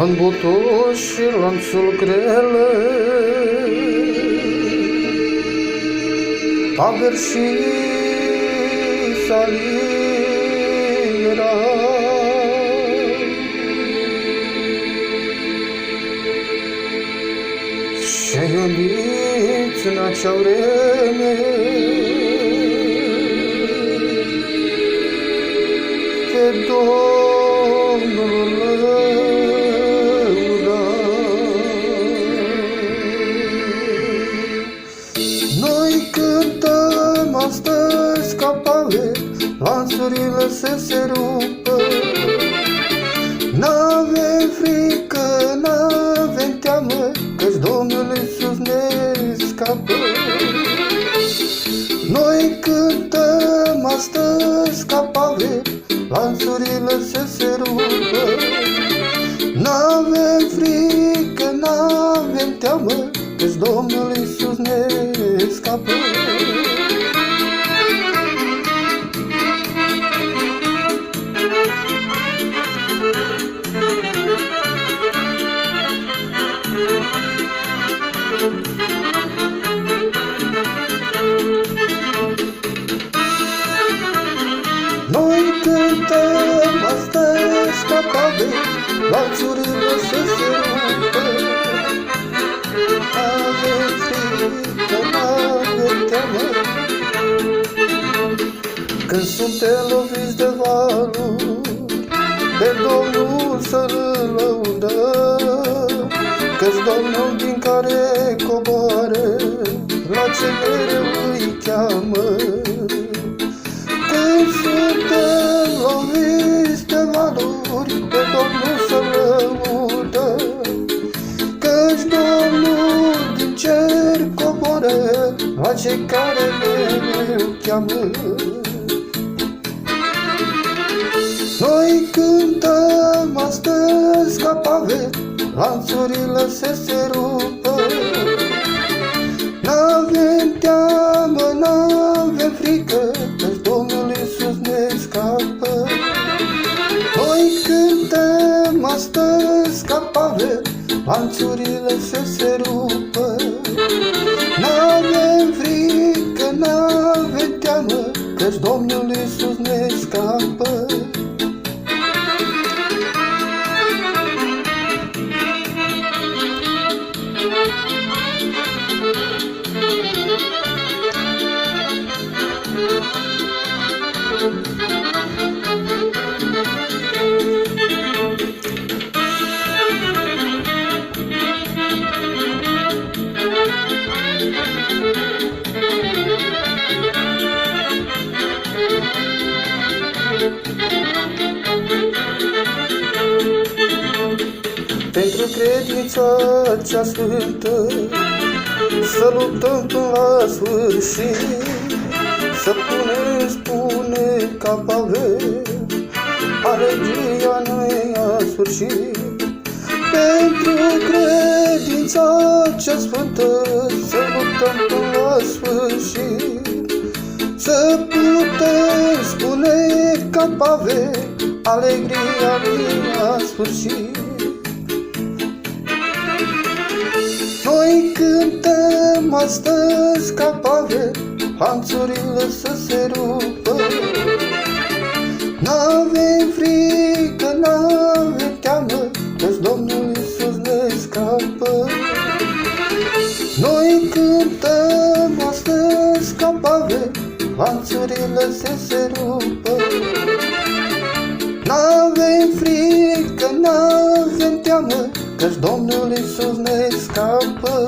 În butuș și lanțul grele, Paver și saliera, și iubiți în acea vreme, pe Domnul lăuda. Noi cântăm astăzi ca Pavel, lanțurile se rupă. N-avem frică, n-avem teamă, căci Domnul Iisus ne scapă. Noi cântăm astăzi ca Pavel, lanțurile se rupă. N-avem frică, n-avem teamă, căci Domnul Iisus ne scapă. Noi cântăm astăzi ca Pavel, lanțurile se rupă. N-avem frică, n-avem teamă, când suntem loviți de valuri, pe Domnul să-L lăudăm, căci Domnul din care coboară, la ce mereu îi cheamă. Când suntem loviți de valuri, pe Domnul să-L lăudăm, căci Domnul din cer coboară, la cei care mereu cheamă. Noi cântăm astăzi ca Pavel, lanțurile se rupă. N-avem teamă, n-avem frică, căci Domnul Iisus ne scapă. Noi cântăm astăzi ca Pavel, lanțurile se rupă. N-avem frică, n-avem teamă, căci Domnul Iisus ne scapă. Pentru credința cea sfântă, să luptăm până la sfârșit, să punem, spune ca Pavel, alegria nu e a sfârșit. Pentru credința cea sfântă, să luptăm până la sfârșit, să putem, spune ca Pavel, alegria nu e a sfârșit. Noi cântăm astăzi ca Pavel, lanțurile se rupă. N-avem frică, n-avem teamă, căci Domnul Iisus ne scapă. Noi cântăm astăzi ca Pavel, lanțurile se rupă. N-avem frică, n-avem teamă, căci Domnul Iisus ne scapă.